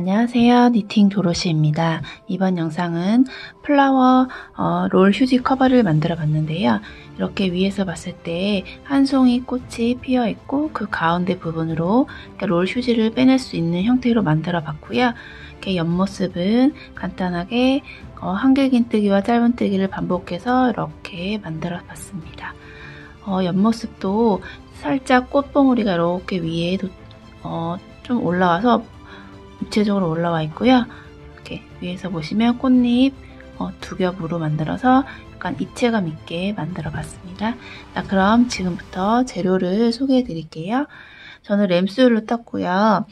안녕하세요. 니팅 도로시입니다. 이번 영상은 플라워 롤 휴지 커버를 만들어 봤는데요. 이렇게 위에서 봤을 때 한 송이 꽃이 피어 있고 그 가운데 부분으로 롤 휴지를 빼낼 수 있는 형태로 만들어 봤고요. 이렇게 옆모습은 간단하게 한길긴뜨기와 짧은뜨기를 반복해서 이렇게 만들어 봤습니다. 옆모습도 살짝 꽃봉오리가 이렇게 위에 좀 올라와서 입체적으로 올라와 있고요. 이렇게 위에서 보시면 꽃잎 두 겹으로 만들어서 약간 입체감 있게 만들어 봤습니다. 자, 그럼 지금부터 재료를 소개해 드릴게요. 저는 램수율로 떴고요.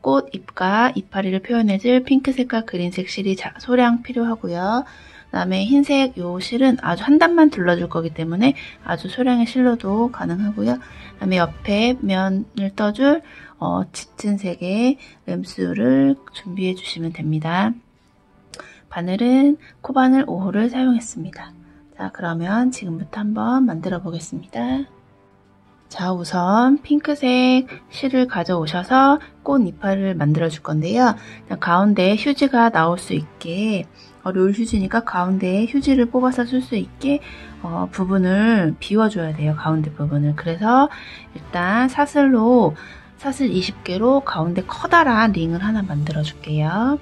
꽃잎과 이파리를 표현해줄 핑크색과 그린색 실이 소량 필요하고요. 그 다음에 흰색 요 실은 아주 한 단만 둘러줄 거기 때문에 아주 소량의 실로도 가능하고요. 그 다음에 옆에 면을 떠줄 짙은 색의 램수를 준비해 주시면 됩니다. 바늘은 코바늘 5호를 사용했습니다. 자, 그러면 지금부터 한번 만들어 보겠습니다. 자, 우선 핑크색 실을 가져오셔서 꽃 이파리를 만들어 줄 건데요. 가운데 휴지가 나올 수 있게 롤 휴지니까 가운데 휴지를 뽑아서 쓸 수 있게 부분을 비워줘야 돼요. 가운데 부분을. 그래서 일단 사슬 20개로 가운데 커다란 링을 하나 만들어 줄게요.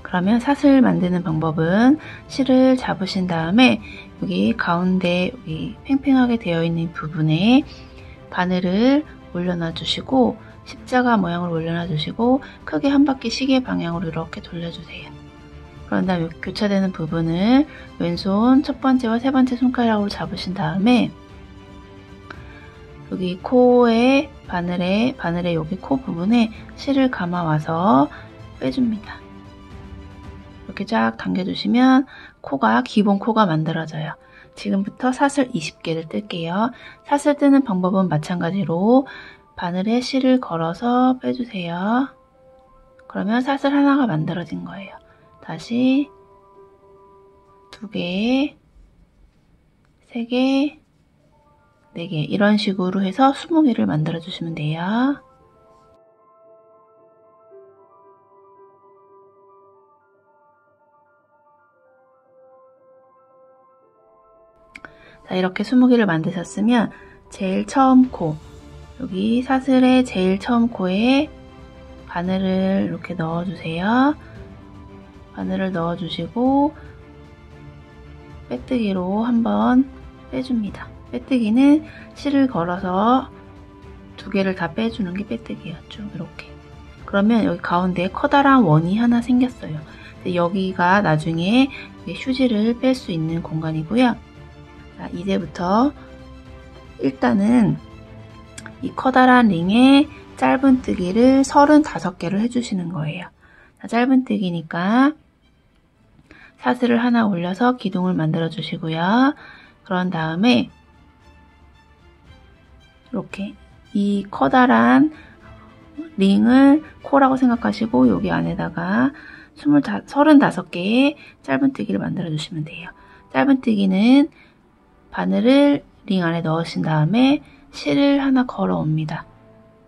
그러면 사슬 만드는 방법은 실을 잡으신 다음에 여기 가운데 여기 팽팽하게 되어 있는 부분에 바늘을 올려놔 주시고 십자가 모양으로 올려놔 주시고 크게 한 바퀴 시계 방향으로 이렇게 돌려주세요. 그런 다음에 교차되는 부분을 왼손 첫 번째와 세 번째 손가락으로 잡으신 다음에 여기 코에 바늘에 여기 코 부분에 실을 감아와서 빼줍니다. 이렇게 쫙 당겨주시면 기본 코가 만들어져요. 지금부터 사슬 20개를 뜰게요. 사슬 뜨는 방법은 마찬가지로 바늘에 실을 걸어서 빼주세요. 그러면 사슬 하나가 만들어진 거예요. 다시 2개, 3개, 4개 이런 식으로 해서 20개를 만들어 주시면 돼요. 자, 이렇게 20개를 만드셨으면 제일 처음 코, 여기 사슬의 제일 처음 코에 바늘을 이렇게 넣어주세요. 바늘을 넣어주시고 빼뜨기로 한번 빼줍니다. 빼뜨기는 실을 걸어서 2개를 다 빼주는 게 빼뜨기예요. 쭉 이렇게. 그러면 여기 가운데에 커다란 원이 하나 생겼어요. 여기가 나중에 휴지를 뺄 수 있는 공간이고요. 자, 이제부터 일단은 이 커다란 링에 짧은뜨기를 35개를 해주시는 거예요. 자, 짧은뜨기니까 사슬을 하나 올려서 기둥을 만들어 주시고요. 그런 다음에 이렇게 이 커다란 링을 코라고 생각하시고 여기 안에다가 35개의 짧은뜨기를 만들어 주시면 돼요. 짧은뜨기는 바늘을 링 안에 넣으신 다음에 실을 하나 걸어 옵니다.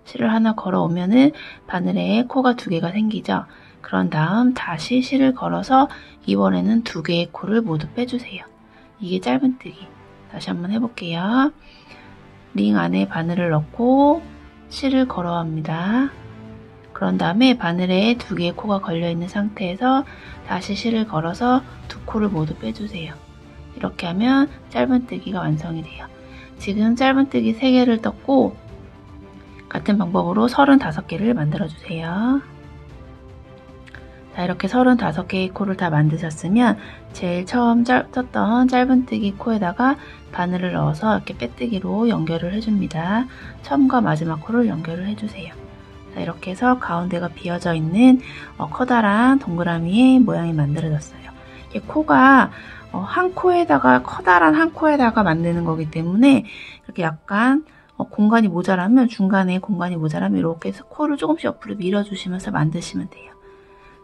실을 하나 걸어 오면은 바늘에 코가 2개가 생기죠. 그런 다음 다시 실을 걸어서 이번에는 2개의 코를 모두 빼주세요. 이게 짧은뜨기. 다시 한번 해볼게요. 링 안에 바늘을 넣고 실을 걸어옵니다. 그런 다음에 바늘에 2개의 코가 걸려있는 상태에서 다시 실을 걸어서 2코를 모두 빼주세요. 이렇게 하면 짧은뜨기가 완성이 돼요. 지금 짧은뜨기 3개를 떴고 같은 방법으로 35개를 만들어주세요. 자, 이렇게 35개의 코를 다 만드셨으면 제일 처음 떴던 짧은뜨기 코에다가 바늘을 넣어서 이렇게 빼뜨기로 연결을 해줍니다. 처음과 마지막 코를 연결을 해주세요. 자, 이렇게 해서 가운데가 비어져 있는 커다란 동그라미의 모양이 만들어졌어요. 이게 코가 커다란 한 코에다가 만드는 거기 때문에 이렇게 약간 공간이 모자라면 중간에 공간이 모자라면 이렇게 해서 코를 조금씩 옆으로 밀어주시면서 만드시면 돼요.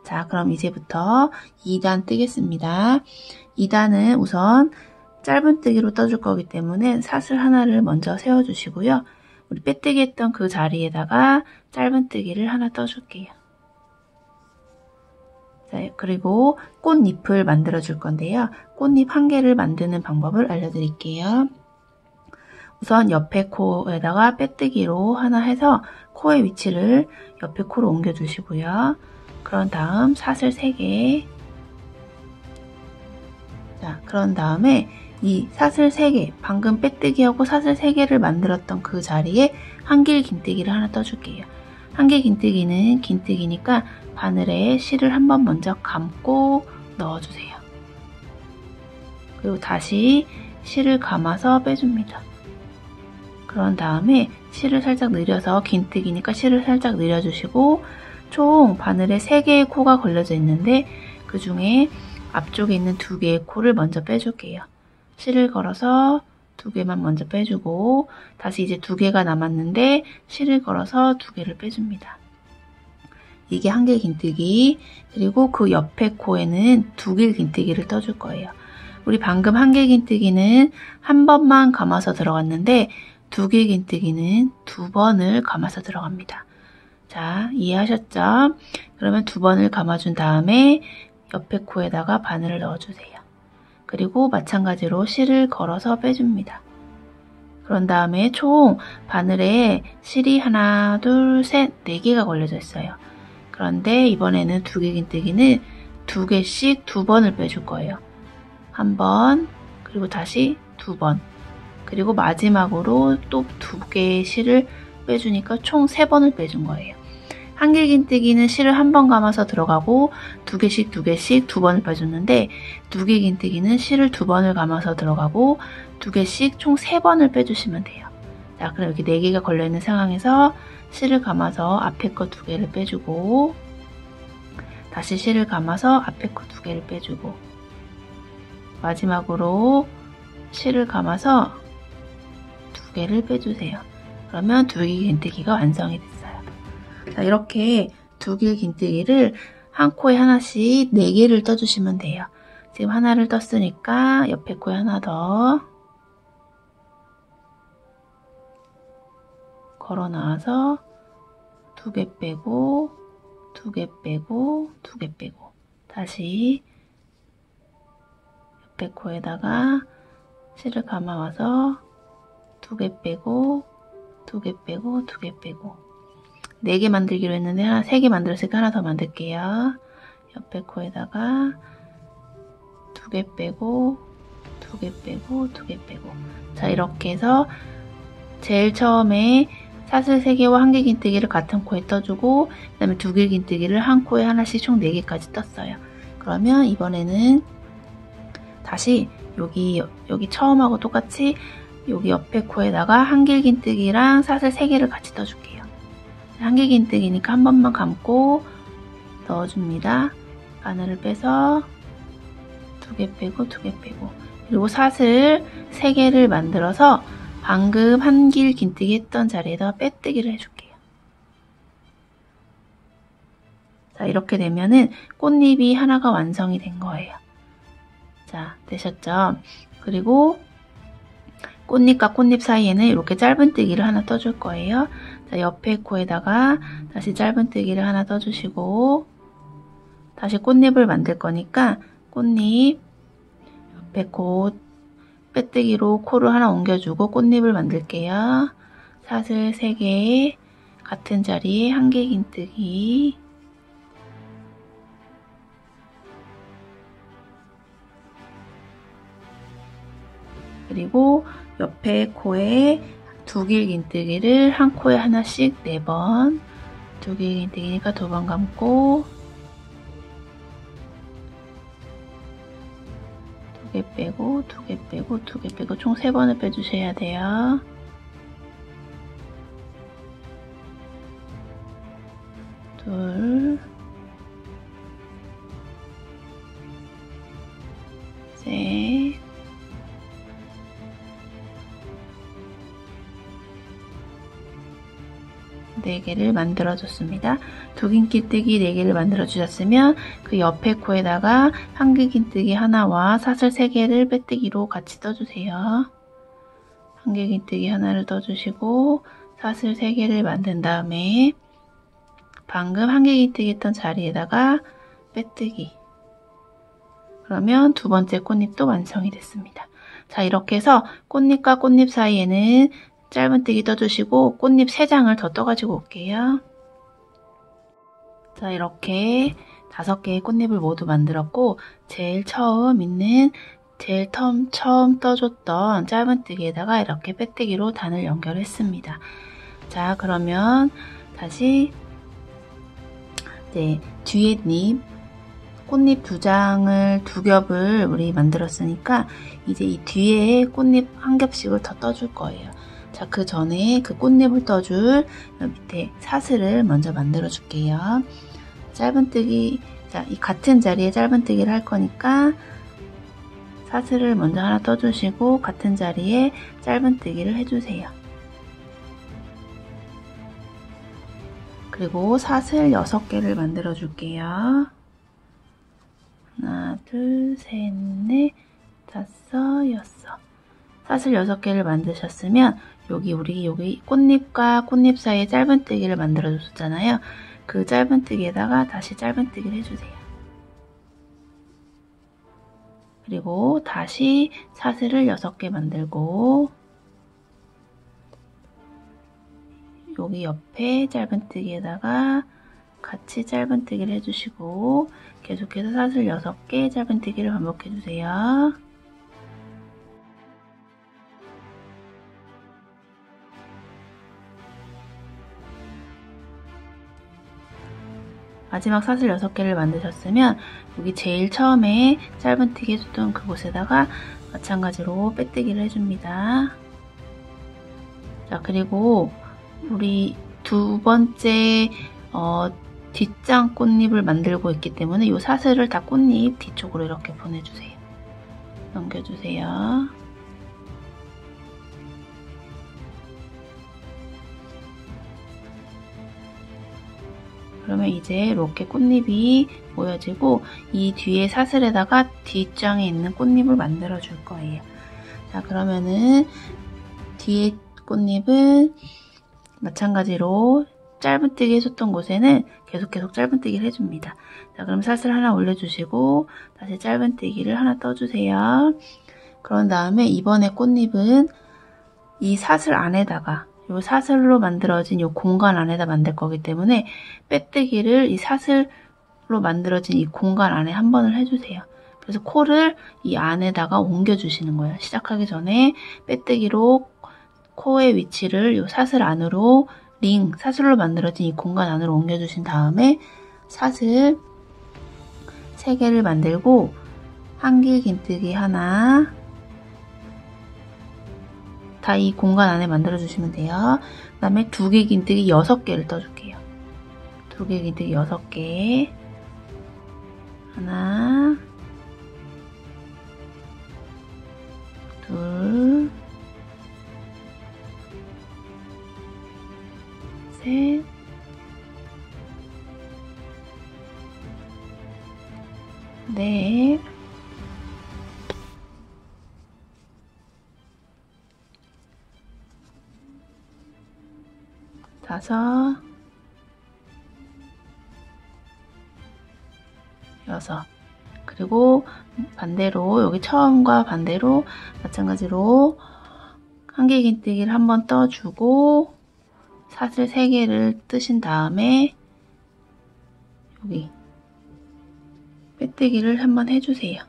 자, 그럼 이제부터 2단 뜨겠습니다. 2단은 우선 짧은뜨기로 떠줄 거기 때문에 사슬 하나를 먼저 세워주시고요. 우리 빼뜨기 했던 그 자리에다가 짧은뜨기를 하나 떠줄게요. 자, 그리고 꽃잎을 만들어 줄 건데요. 꽃잎 1개를 만드는 방법을 알려드릴게요. 우선 옆에 코에다가 빼뜨기로 하나 해서 코의 위치를 옆에 코로 옮겨 주시고요. 그런 다음 사슬 3개. 자, 그런 다음에 이 사슬 3개, 방금 빼뜨기하고 사슬 3개를 만들었던 그 자리에 한길 긴뜨기를 하나 떠줄게요. 한길 긴뜨기는 긴뜨기니까 바늘에 실을 한번 먼저 감고 넣어주세요. 그리고 다시 실을 감아서 빼줍니다. 그런 다음에 실을 살짝 늘려서 긴뜨기니까 실을 살짝 늘려주시고 총 바늘에 3개의 코가 걸려져 있는데 그 중에 앞쪽에 있는 2개의 코를 먼저 빼줄게요. 실을 걸어서 2개만 먼저 빼주고 다시 이제 2개가 남았는데 실을 걸어서 2개를 빼줍니다. 이게 한길 긴뜨기. 그리고 그 옆에 코에는 2길 긴뜨기를 떠줄 거예요. 우리 방금 한길 긴뜨기는 한 번만 감아서 들어갔는데 2길 긴뜨기는 2번을 감아서 들어갑니다. 자, 이해하셨죠? 그러면 2번을 감아준 다음에 옆에 코에다가 바늘을 넣어주세요. 그리고 마찬가지로 실을 걸어서 빼줍니다. 그런 다음에 총 바늘에 실이 하나, 둘, 셋, 4개가 걸려져 있어요. 그런데 이번에는 2길 긴뜨기는 2개씩 2번을 빼줄 거예요. 한 번, 그리고 다시 2번, 그리고 마지막으로 또 2개의 실을 빼주니까 총 3번을 빼준 거예요. 한길 긴뜨기는 실을 한 번 감아서 들어가고 2개씩 2번을 빼줬는데 2길 긴뜨기는 실을 2번을 감아서 들어가고 2개씩 총 3번을 빼주시면 돼요. 자, 그럼 이렇게 4개가 걸려있는 상황에서 실을 감아서 앞에 거 2개를 빼주고 다시 실을 감아서 앞에 거 2개를 빼주고 마지막으로 실을 감아서 2개를 빼주세요. 그러면 2길 긴뜨기가 완성이 됐어요. 자, 이렇게 2길 긴뜨기를 한 코에 하나씩 4개를 떠주시면 돼요. 지금 하나를 떴으니까 옆에 코에 하나 더 걸어 나와서 2개 빼고 2개 빼고 2개 빼고 다시 옆에 코에다가 실을 감아와서 2개 빼고 2개 빼고 2개 빼고 4개 만들기로 했는데 3개 만들었으니까 하나 더 만들게요. 옆에 코에다가 2개 빼고 2개 빼고 2개 빼고 자, 이렇게 해서 제일 처음에 사슬 3개와 한길 긴뜨기를 같은 코에 떠주고 그 다음에 2길 긴뜨기를 한 코에 하나씩 총 4개까지 떴어요. 그러면 이번에는 다시 여기 처음하고 똑같이 여기 옆에 코에다가 한길 긴뜨기랑 사슬 3개를 같이 떠줄게요. 한길 긴뜨기니까 한 번만 감고 넣어줍니다. 바늘을 빼서 2개 빼고 2개 빼고 그리고 사슬 3개를 만들어서 방금 한길 긴뜨기 했던 자리에다 빼뜨기를 해줄게요. 자, 이렇게 되면은 꽃잎이 하나가 완성이 된 거예요. 자, 되셨죠? 그리고 꽃잎과 꽃잎 사이에는 이렇게 짧은뜨기를 하나 떠줄 거예요. 자, 옆에 코에다가 다시 짧은뜨기를 하나 떠주시고 다시 꽃잎을 만들 거니까 꽃잎 옆에 코 빼뜨기로 코를 하나 옮겨주고 꽃잎을 만들게요. 사슬 3개 같은 자리에 한길 긴뜨기 그리고 옆에 코에 2길 긴뜨기를 한 코에 하나씩 4번 2길 긴뜨기니까 2번 감고 2개 빼고 2개 빼고 2개 빼고 총 3번을 빼주셔야 돼요. 둘, 셋, 네 개를 만들어줬습니다. 2길 긴뜨기 4개를 만들어주셨으면 그 옆에 코에다가 한길 긴뜨기 하나와 사슬 3개를 빼뜨기로 같이 떠주세요. 한길 긴뜨기 하나를 떠주시고 사슬 3개를 만든 다음에 방금 한길 긴뜨기 했던 자리에다가 빼뜨기. 그러면 두 번째 꽃잎도 완성이 됐습니다. 자, 이렇게 해서 꽃잎과 꽃잎 사이에는 짧은뜨기 떠주시고 꽃잎 3장을 더 떠가지고 올게요. 자, 이렇게 5개의 꽃잎을 모두 만들었고 제일 처음 처음 떠줬던 짧은뜨기에다가 이렇게 빼뜨기로 단을 연결했습니다. 자, 그러면 다시 이제 뒤에 꽃잎 2장을 2겹을 우리 만들었으니까 이제 이 뒤에 꽃잎 1겹씩을 더 떠줄 거예요. 자, 그 전에 그 꽃잎을 떠줄 밑에 사슬을 먼저 만들어 줄게요. 짧은뜨기, 자, 이 같은 자리에 짧은뜨기를 할 거니까 사슬을 먼저 하나 떠주시고 같은 자리에 짧은뜨기를 해주세요. 그리고 사슬 6개를 만들어 줄게요. 하나, 둘, 셋, 넷, 다섯, 여섯. 사슬 6개를 만드셨으면 여기 꽃잎과 꽃잎 사이에 짧은뜨기를 만들어 줬잖아요. 그 짧은뜨기에다가 다시 짧은뜨기를 해주세요. 그리고 다시 사슬을 6개 만들고 여기 옆에 짧은뜨기에다가 같이 짧은뜨기를 해주시고 계속해서 사슬 6개 짧은뜨기를 반복해주세요. 마지막 사슬 6개를 만드셨으면 여기 제일 처음에 짧은뜨기 해줬던 그곳에다가 마찬가지로 빼뜨기를 해줍니다. 자, 그리고 우리 두 번째 뒷장 꽃잎을 만들고 있기 때문에 이 사슬을 다 꽃잎 뒤쪽으로 이렇게 보내주세요. 넘겨주세요. 그러면 이제 이렇게 꽃잎이 보여지고 이 뒤에 사슬에다가 뒷장에 있는 꽃잎을 만들어 줄 거예요. 자, 그러면은 뒤에 꽃잎은 마찬가지로 짧은뜨기 해줬던 곳에는 계속 짧은뜨기를 해줍니다. 자, 그럼 사슬 하나 올려주시고 다시 짧은뜨기를 하나 떠주세요. 그런 다음에 이번에 꽃잎은 이 사슬 안에다가 이 사슬로 만들어진 이 공간 안에다 만들 거기 때문에 빼뜨기를 이 사슬로 만들어진 이 공간 안에 한 번을 해주세요. 그래서 코를 이 안에다가 옮겨주시는 거예요. 시작하기 전에 빼뜨기로 코의 위치를 이 사슬 안으로 사슬로 만들어진 이 공간 안으로 옮겨주신 다음에 사슬 3개를 만들고 한길긴뜨기 하나 다 이 공간 안에 만들어주시면 돼요. 그 다음에 2개 긴뜨기 6개를 떠줄게요. 2개 긴뜨기 6개 하나 둘 셋 넷 다섯 여섯 그리고 반대로 여기 처음과 반대로 마찬가지로 한길긴뜨기를 한번 떠주고 사슬 3개를 뜨신 다음에 여기 빼뜨기를 한번 해주세요.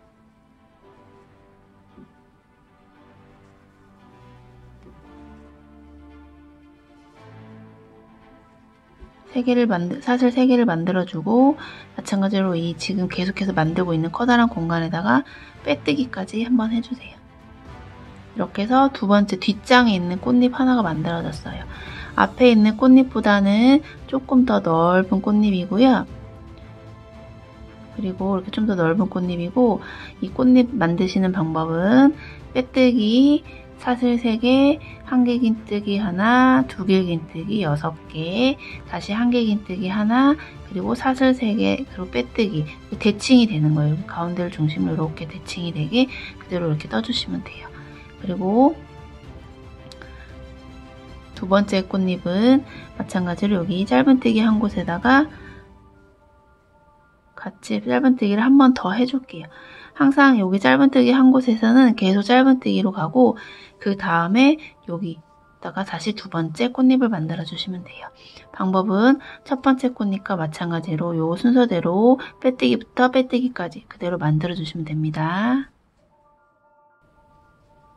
사슬 3개를 만들어주고 마찬가지로 이 지금 계속해서 만들고 있는 커다란 공간에다가 빼뜨기까지 한번 해주세요. 이렇게 해서 두 번째 뒷장에 있는 꽃잎 하나가 만들어졌어요. 앞에 있는 꽃잎보다는 조금 더 넓은 꽃잎이고요. 그리고 이렇게 좀 더 넓은 꽃잎이고 이 꽃잎 만드시는 방법은 빼뜨기 사슬 3개, 한길긴뜨기 하나, 2길긴뜨기 6개, 다시 한길긴뜨기 하나, 그리고 사슬 3개, 그리고 빼뜨기. 대칭이 되는 거예요. 여기 가운데를 중심으로 이렇게 대칭이 되게 그대로 이렇게 떠주시면 돼요. 그리고 두 번째 꽃잎은 마찬가지로 여기 짧은뜨기 한 곳에다가 같이 짧은뜨기를 한 번 더 해줄게요. 항상 여기 짧은뜨기 한 곳에서는 계속 짧은뜨기로 가고 그 다음에 여기다가 다시 두 번째 꽃잎을 만들어 주시면 돼요. 방법은 첫 번째 꽃잎과 마찬가지로 요 순서대로 빼뜨기부터 빼뜨기까지 그대로 만들어 주시면 됩니다.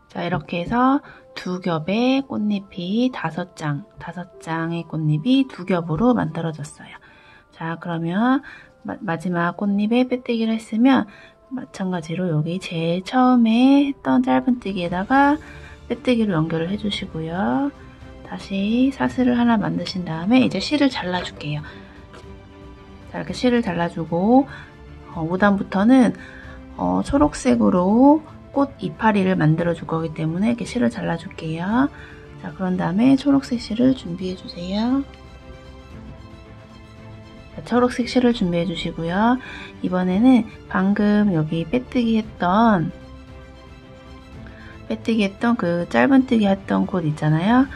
자, 이렇게 해서 두 겹의 꽃잎이 5장의 꽃잎이 두 겹으로 만들어졌어요. 자, 그러면 마지막 꽃잎에 빼뜨기를 했으면 마찬가지로 여기 제일 처음에 했던 짧은뜨기에다가 빼뜨기로 연결을 해주시고요. 다시 사슬을 하나 만드신 다음에 이제 실을 잘라줄게요. 자, 이렇게 실을 잘라주고 5단부터는 초록색으로 꽃 이파리를 만들어 줄 거기 때문에 이렇게 실을 잘라줄게요. 자, 그런 다음에 초록색 실을 준비해 주세요. 자, 초록색 실을 준비해 주시고요. 이번에는 방금 여기 빼뜨기 했던 그 짧은뜨기 했던 곳 있잖아요.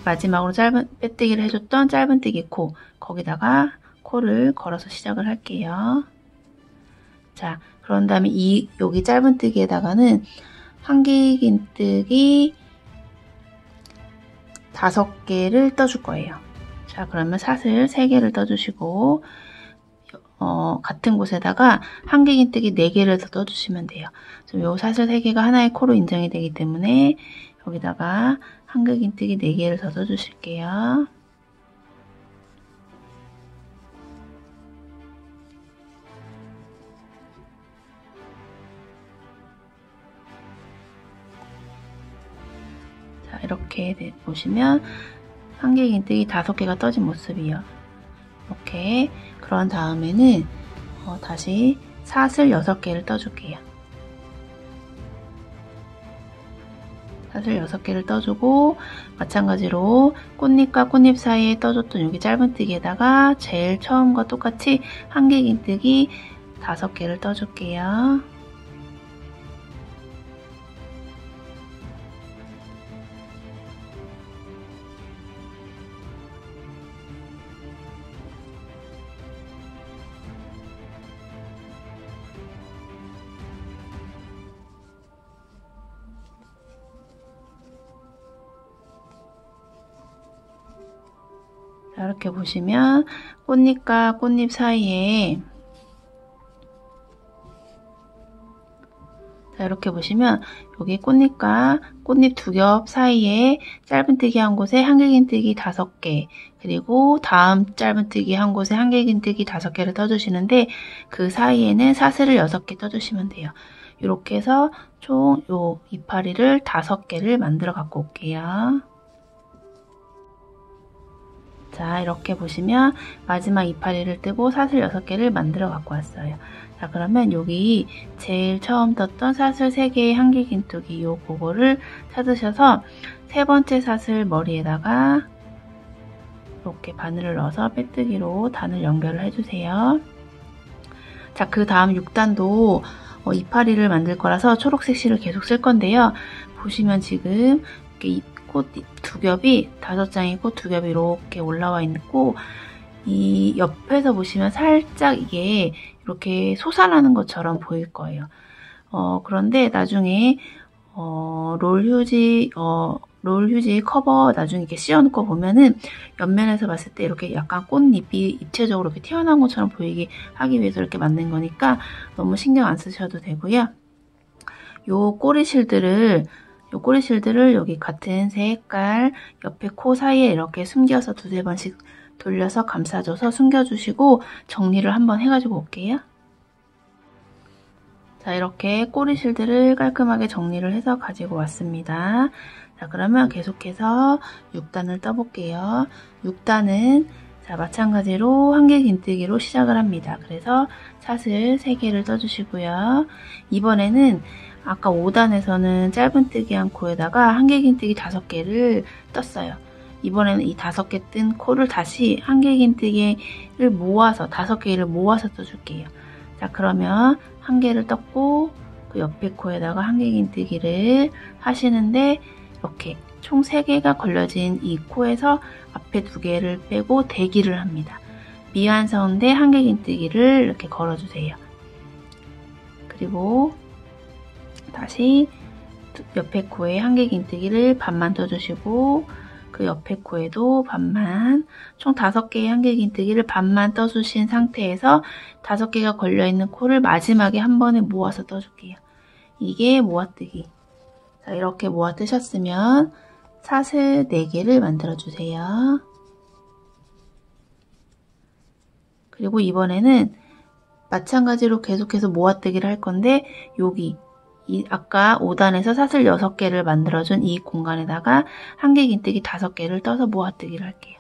마지막으로 빼뜨기를 해줬던 짧은뜨기 코, 거기다가 코를 걸어서 시작을 할게요. 자, 그런 다음에 여기 짧은뜨기에다가는 한길긴뜨기 5개를 떠줄 거예요. 자, 그러면 사슬 3개를 떠주시고 같은 곳에다가 한길긴뜨기 4개를 더 떠주시면 돼요. 요 사슬 3개가 하나의 코로 인정이 되기 때문에 여기다가 한길긴뜨기 4개를 더 떠주실게요. 자, 이렇게 보시면 한길긴뜨기 5개가 떠진 모습이요. 이렇게. 그런 다음에는 다시 사슬 6개를 떠줄게요. 사슬 6개를 떠주고 마찬가지로 꽃잎과 꽃잎 사이에 떠줬던 여기 짧은뜨기에다가 제일 처음과 똑같이 한길긴뜨기 5개를 떠줄게요. 자, 이렇게 보시면 꽃잎과 꽃잎 사이에 자, 이렇게 보시면 여기 꽃잎과 꽃잎 두 겹 사이에 짧은뜨기 한 곳에 한길긴뜨기 5개, 그리고 다음 짧은뜨기 한 곳에 한길긴뜨기 5개를 떠주시는데 그 사이에는 사슬을 6개 떠주시면 돼요. 이렇게 해서 총 요 이파리를 5개를 만들어 갖고 올게요. 자, 이렇게 보시면 마지막 이파리를 뜨고 사슬 6개를 만들어 갖고 왔어요. 자, 그러면 여기 제일 처음 떴던 사슬 3개의 한길긴뜨기 그거를 찾으셔서 세 번째 사슬 머리에다가 이렇게 바늘을 넣어서 빼뜨기로 단을 연결을 해주세요. 자, 그 다음 6단도 이파리를 만들 거라서 초록색 실을 계속 쓸 건데요. 보시면 지금 이렇게 꽃 두 겹이 5장의 꽃 두 겹이 이렇게 올라와 있고 이 옆에서 보시면 살짝 이게 이렇게 솟아나는 것처럼 보일 거예요. 그런데 나중에 롤 휴지 커버 나중에 이렇게 씌워놓고 보면은 옆면에서 봤을 때 이렇게 약간 꽃잎이 입체적으로 이렇게 튀어나온 것처럼 보이게 하기 위해서 이렇게 만든 거니까 너무 신경 안 쓰셔도 되고요. 요 꼬리실들을 여기 같은 색깔 옆에 코 사이에 이렇게 숨겨서 두세 번씩 돌려서 감싸줘서 숨겨주시고 정리를 한번 해가지고 올게요. 자, 이렇게 꼬리실들을 깔끔하게 정리를 해서 가지고 왔습니다. 자, 그러면 계속해서 6단을 떠볼게요. 6단은 자, 마찬가지로 한길긴뜨기로 시작을 합니다. 그래서 사슬 3개를 떠주시고요. 이번에는 아까 5단에서는 짧은뜨기 한 코에다가 한길긴뜨기 5개를 떴어요. 이번에는 이 5개 뜬 코를 다시 한길긴뜨기를 모아서 5개를 모아서 떠줄게요. 자, 그러면 1개를 떴고 그 옆에 코에다가 한길긴뜨기를 하시는데 이렇게 총 3개가 걸려진 이 코에서 앞에 2개를 빼고 대기를 합니다. 미완성된 한길긴뜨기를 이렇게 걸어주세요. 그리고 다시 옆에 코에 한길긴뜨기를 반만 떠주시고 그 옆에 코에도 반만, 총 5개의 한길긴뜨기를 반만 떠주신 상태에서 5개가 걸려있는 코를 마지막에 한 번에 모아서 떠줄게요. 이게 모아뜨기. 자, 이렇게 모아 뜨셨으면 사슬 4개를 만들어주세요. 그리고 이번에는 마찬가지로 계속해서 모아뜨기를 할 건데 여기 아까 5단에서 사슬 6개를 만들어준 이 공간에다가 한길긴뜨기 5개를 떠서 모아뜨기를 할게요.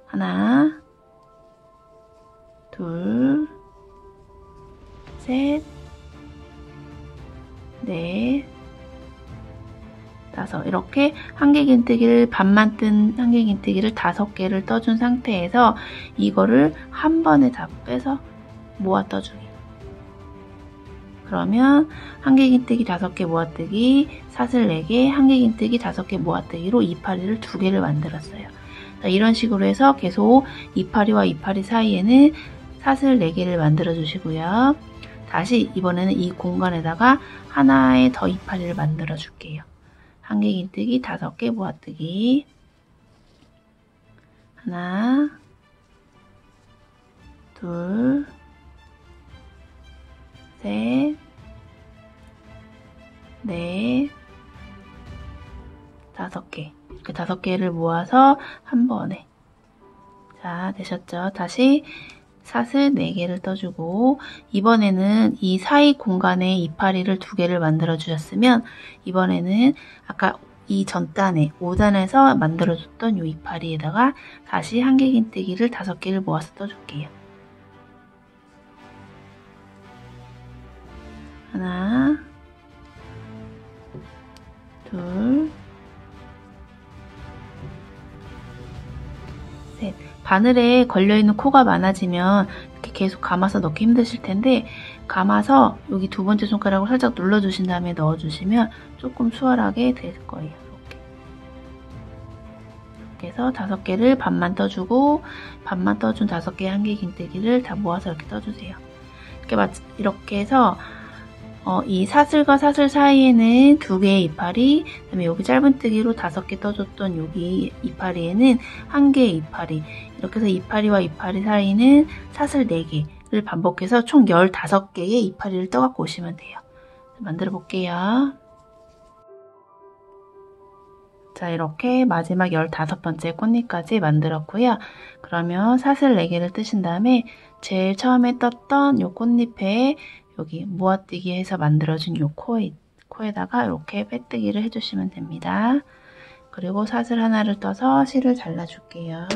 하나, 둘, 셋, 넷, 5. 이렇게 한길긴뜨기를 반만 뜬 한길긴뜨기를 5개를 떠준 상태에서 이거를 한 번에 다 빼서 모아 떠주기. 그러면 한길긴뜨기 5개 모아뜨기, 사슬 4개, 한길긴뜨기 5개 모아뜨기로 이파리를 2개를 만들었어요. 자, 이런 식으로 해서 계속 이파리와 이파리 사이에는 사슬 4개를 만들어 주시고요. 다시 이번에는 이 공간에다가 하나의 더 이파리를 만들어 줄게요. 한길긴뜨기 5개 모아뜨기. 하나, 둘, 셋, 넷, 5개. 이렇게 5개를 모아서 한 번에. 자, 되셨죠? 다시 사슬 4개를 떠주고 이번에는 이 사이 공간에 이파리를 2개를 만들어 주셨으면 이번에는 아까 이 전단에 5단에서 만들어줬던 이 이파리에다가 다시 한길긴뜨기를 5개를 모아서 떠줄게요. 하나, 둘, 셋. 바늘에 걸려있는 코가 많아지면 이렇게 계속 감아서 넣기 힘드실 텐데 감아서 여기 2번째 손가락으로 살짝 눌러주신 다음에 넣어주시면 조금 수월하게 될 거예요. 이렇게 해서 5개를 반만 떠주고 반만 떠준 5개의 한길긴뜨기를 다 모아서 이렇게 떠주세요. 이렇게 해서 이 사슬과 사슬 사이에는 2개의 이파리, 그다음에 여기 짧은뜨기로 5개 떠줬던 여기 이파리에는 1개의 이파리, 이렇게 해서 이파리와 이파리 사이는 사슬 4개를 반복해서 총 15개의 이파리를 떠갖고 오시면 돼요. 만들어 볼게요. 자, 이렇게 마지막 15번째 꽃잎까지 만들었고요. 그러면 사슬 4개를 뜨신 다음에 제일 처음에 떴던 이 꽃잎에 여기 모아뜨기 해서 만들어준 이 코에다가 이렇게 빼뜨기를 해주시면 됩니다. 그리고 사슬 하나를 떠서 실을 잘라줄게요.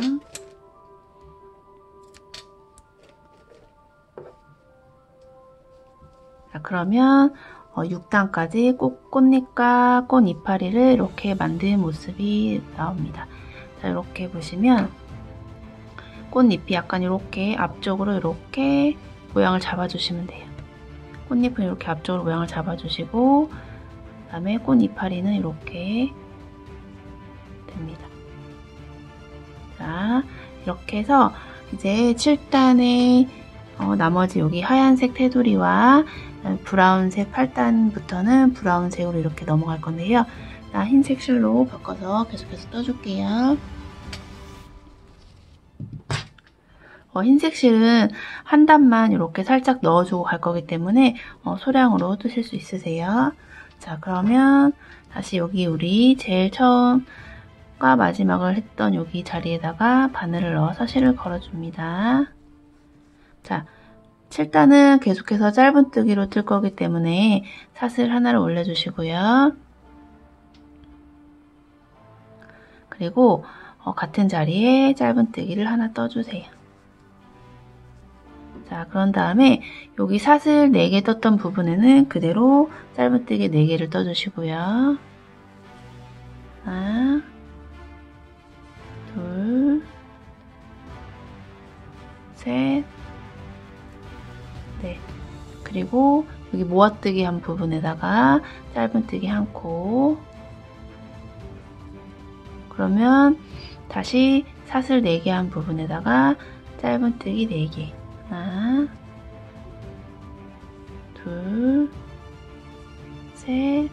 자, 그러면 6단까지 꽃잎과 꽃이파리를 이렇게 만든 모습이 나옵니다. 자, 이렇게 보시면 꽃잎이 약간 이렇게 앞쪽으로 이렇게 모양을 잡아주시면 돼요. 꽃잎은 이렇게 앞쪽으로 모양을 잡아주시고 그 다음에 꽃이파리는 이렇게 됩니다. 자, 이렇게 해서 이제 7단의 나머지 여기 하얀색 테두리와 브라운색 8단부터는 브라운색으로 이렇게 넘어갈 건데요. 흰색 실로 바꿔서 계속해서 떠줄게요. 흰색 실은 한 단만 이렇게 살짝 넣어주고 갈 거기 때문에 소량으로 뜨실 수 있으세요. 자, 그러면 다시 여기 우리 제일 처음과 마지막을 했던 여기 자리에다가 바늘을 넣어서 실을 걸어줍니다. 자, 7단은 계속해서 짧은뜨기로 뜰 거기 때문에 사슬 하나를 올려주시고요. 그리고 같은 자리에 짧은뜨기를 하나 떠주세요. 자, 그런 다음에 여기 사슬 4개 떴던 부분에는 그대로 짧은뜨기 4개를 떠주시고요. 하나, 둘, 셋, 넷. 그리고 여기 모아뜨기 한 부분에다가 짧은뜨기 한 코. 그러면 다시 사슬 4개 한 부분에다가 짧은뜨기 4개. 하나, 둘, 셋,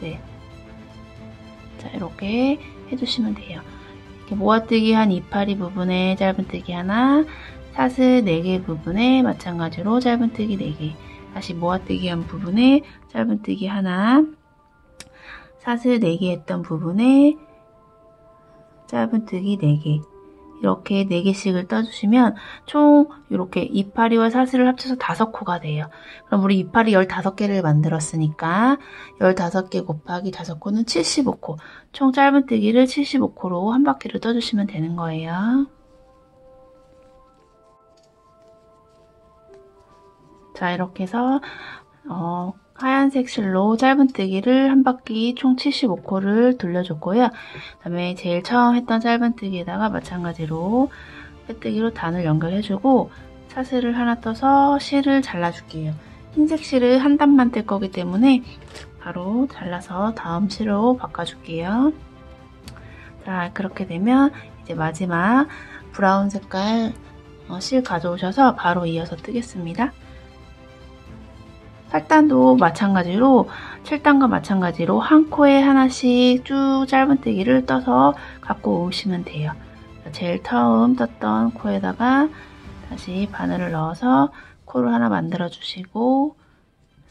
넷. 자, 이렇게 해주시면 돼요. 이렇게 모아뜨기 한 이파리 부분에 짧은뜨기 하나, 사슬 4개 부분에 마찬가지로 짧은뜨기 4개. 다시 모아뜨기 한 부분에 짧은뜨기 하나, 사슬 4개 했던 부분에 짧은뜨기 4개. 이렇게 4개씩을 떠주시면 총 이렇게 이파리와 사슬을 합쳐서 5코가 돼요. 그럼 우리 이파리 15개를 만들었으니까 15개 곱하기 5코는 75코. 총 짧은뜨기를 75코로 한 바퀴를 떠주시면 되는 거예요. 자, 이렇게 해서 하얀색 실로 짧은뜨기를 한 바퀴 총 75코를 돌려줬고요. 그 다음에 제일 처음 했던 짧은뜨기에다가 마찬가지로 빼뜨기로 단을 연결해주고 사슬을 하나 떠서 실을 잘라줄게요. 흰색 실을 한 단만 뗄 거기 때문에 바로 잘라서 다음 실로 바꿔줄게요. 자, 그렇게 되면 이제 마지막 브라운 색깔 실 가져오셔서 바로 이어서 뜨겠습니다. 8단도 마찬가지로 7단과 마찬가지로 한 코에 하나씩 쭉 짧은뜨기를 떠서 갖고 오시면 돼요. 제일 처음 떴던 코에다가 다시 바늘을 넣어서 코를 하나 만들어 주시고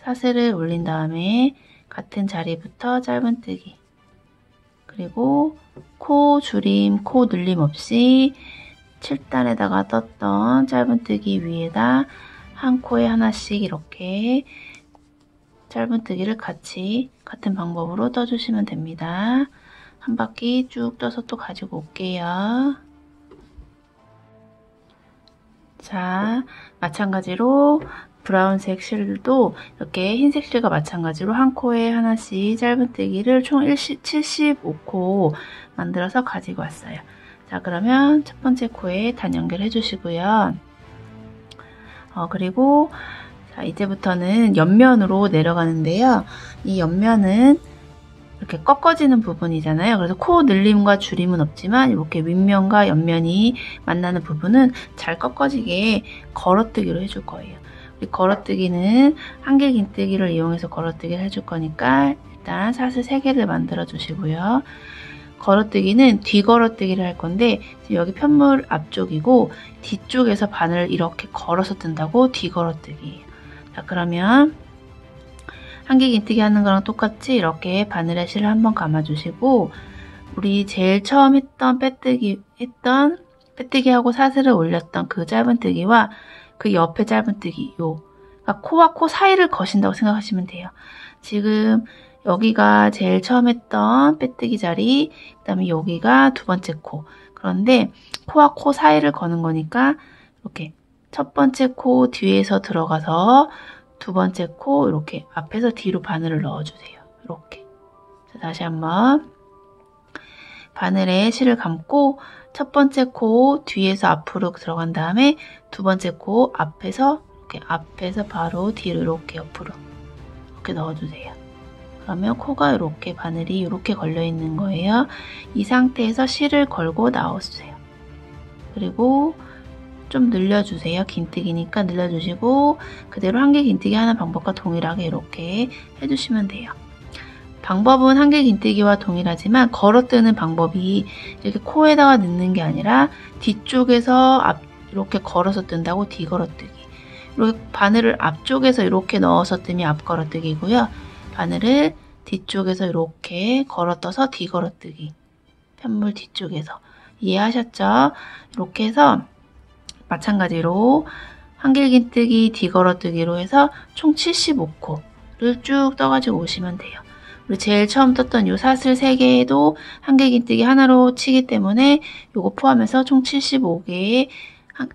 사슬을 올린 다음에 같은 자리부터 짧은뜨기, 그리고 코 줄임, 코 눌림 없이 7단에다가 떴던 짧은뜨기 위에다 한 코에 하나씩 이렇게 짧은뜨기를 같이 같은 방법으로 떠주시면 됩니다. 한 바퀴 쭉 떠서 또 가지고 올게요. 자, 마찬가지로 브라운색 실도 이렇게 흰색 실과 마찬가지로 한 코에 하나씩 짧은뜨기를 총 75코 만들어서 가지고 왔어요. 자, 그러면 첫 번째 코에 단 연결해 주시고요. 그리고 자, 이제부터는 옆면으로 내려가는데요. 이 옆면은 이렇게 꺾어지는 부분이잖아요. 그래서 코 늘림과 줄임은 없지만 이렇게 윗면과 옆면이 만나는 부분은 잘 꺾어지게 걸어뜨기로 해줄 거예요. 우리 걸어뜨기는 한길긴뜨기를 이용해서 걸어뜨기를 해줄 거니까 일단 사슬 3개를 만들어 주시고요. 걸어뜨기는 뒤걸어뜨기를 할 건데 지금 여기 편물 앞쪽이고 뒤쪽에서 바늘을 이렇게 걸어서 뜬다고 뒤걸어뜨기예요. 자, 그러면 한길긴뜨기 하는 거랑 똑같이 이렇게 바늘에 실을 한번 감아주시고 우리 제일 처음 했던 빼뜨기하고 사슬을 올렸던 그 짧은뜨기와 그 옆에 짧은뜨기 그러니까 코와 코 사이를 거신다고 생각하시면 돼요. 지금 여기가 제일 처음 했던 빼뜨기 자리, 그 다음에 여기가 두 번째 코. 그런데 코와 코 사이를 거는 거니까 이렇게 첫 번째 코 뒤에서 들어가서 두 번째 코 이렇게 앞에서 뒤로 바늘을 넣어주세요. 이렇게. 자, 다시 한번 바늘에 실을 감고 첫 번째 코 뒤에서 앞으로 들어간 다음에 두 번째 코 앞에서 이렇게 앞에서 바로 뒤로 이렇게 옆으로 이렇게 넣어주세요. 그러면 코가 이렇게 바늘이 이렇게 걸려 있는 거예요. 이 상태에서 실을 걸고 나와주세요. 그리고 좀 늘려주세요. 긴뜨기니까 늘려주시고 그대로 한길긴뜨기 하는 방법과 동일하게 이렇게 해주시면 돼요. 방법은 한길긴뜨기와 동일하지만 걸어뜨는 방법이 이렇게 코에다가 넣는 게 아니라 뒤쪽에서 이렇게 걸어서 뜬다고 뒤걸어뜨기. 이렇게 바늘을 앞쪽에서 이렇게 넣어서 뜨면 앞걸어뜨기고요. 바늘을 뒤쪽에서 이렇게 걸어떠서 뒤걸어뜨기. 편물 뒤쪽에서. 이해하셨죠? 이렇게 해서 마찬가지로 한길긴뜨기, 뒤걸어뜨기로 해서 총 75코를 쭉 떠가지고 오시면 돼요. 그리고 제일 처음 떴던 요 사슬 3개도 한길긴뜨기 하나로 치기 때문에 요거 포함해서 총 75개의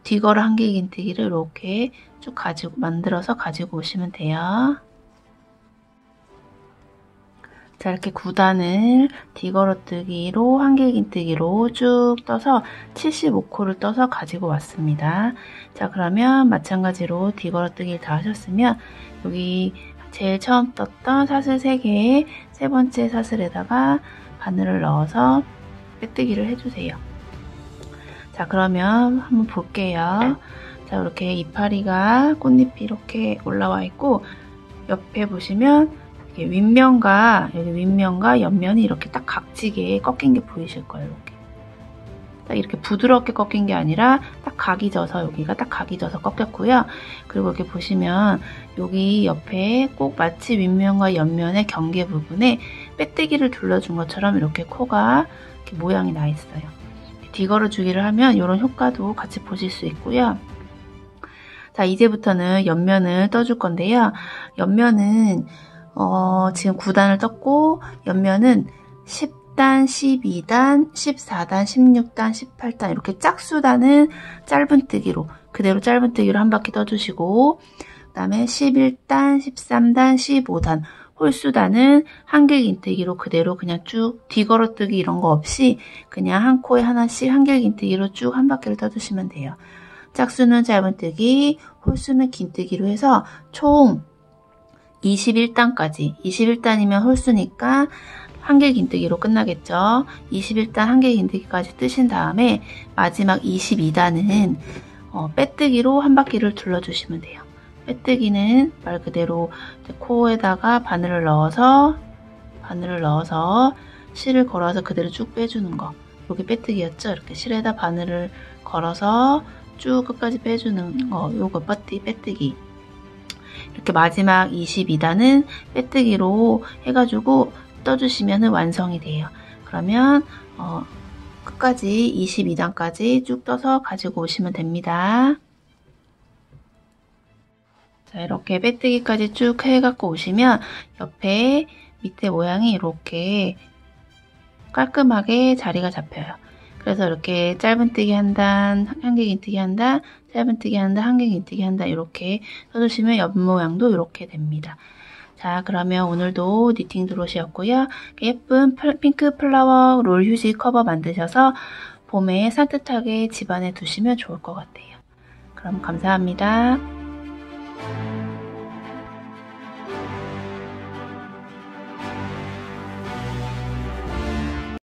뒤걸어 한길긴뜨기를 이렇게 쭉 만들어서 가지고 오시면 돼요. 자, 이렇게 9단을 뒤걸어뜨기로 한길긴뜨기로 쭉 떠서 75코를 떠서 가지고 왔습니다. 자, 그러면 마찬가지로 뒤걸어뜨기를 다 하셨으면 여기 제일 처음 떴던 사슬 3개의 세 번째 사슬에다가 바늘을 넣어서 빼뜨기를 해주세요. 자, 그러면 한번 볼게요. 자, 이렇게 이파리가 꽃잎이 이렇게 올라와 있고, 옆에 보시면 이렇게 윗면과 여기 윗면과 옆면이 이렇게 딱 각지게 꺾인 게 보이실 거예요. 이렇게. 딱 이렇게 부드럽게 꺾인 게 아니라 딱 각이 져서 여기가 딱 각이 져서 꺾였고요. 그리고 이렇게 보시면 여기 옆에 꼭 마치 윗면과 옆면의 경계 부분에 빼뜨기를 둘러준 것처럼 이렇게 코가 이렇게 모양이 나 있어요. 뒤걸어 주기를 하면 이런 효과도 같이 보실 수 있고요. 자, 이제부터는 옆면을 떠줄 건데요. 옆면은 지금 9단을 떴고 옆면은 10단, 12단, 14단, 16단, 18단 이렇게 짝수단은 짧은뜨기로 그대로 짧은뜨기로 한 바퀴 떠주시고 그 다음에 11단, 13단, 15단 홀수단은 한길긴뜨기로 그대로 그냥 쭉 뒤걸어뜨기 이런 거 없이 그냥 한 코에 하나씩 한길긴뜨기로 쭉 한 바퀴를 떠주시면 돼요. 짝수는 짧은뜨기, 홀수는 긴뜨기로 해서 총 21단까지 21단이면 홀수니까 한길긴뜨기로 끝나겠죠. 21단 한길긴뜨기까지 뜨신 다음에 마지막 22단은 빼뜨기로 한 바퀴를 둘러주시면 돼요. 빼뜨기는 말 그대로 코에다가 바늘을 넣어서 실을 걸어서 그대로 쭉 빼주는 거. 이게 빼뜨기였죠. 이렇게 실에다 바늘을 걸어서 쭉 끝까지 빼주는 거. 요거 빼뜨기. 이렇게 마지막 22단은 빼뜨기로 해가지고 떠주시면 완성이 돼요. 그러면 끝까지 22단까지 쭉 떠서 가지고 오시면 됩니다. 자, 이렇게 빼뜨기까지 쭉 해갖고 오시면 옆에 밑에 모양이 이렇게 깔끔하게 자리가 잡혀요. 그래서 이렇게 짧은뜨기 한 단, 한길긴뜨기 한 단, 짧은뜨기 한 단, 한길긴뜨기 한 단 이렇게 써주시면 옆 모양도 이렇게 됩니다. 자, 그러면 오늘도 니팅 드롯이었고요. 예쁜 핑크 플라워 롤 휴지 커버 만드셔서 봄에 산뜻하게 집안에 두시면 좋을 것 같아요. 그럼 감사합니다.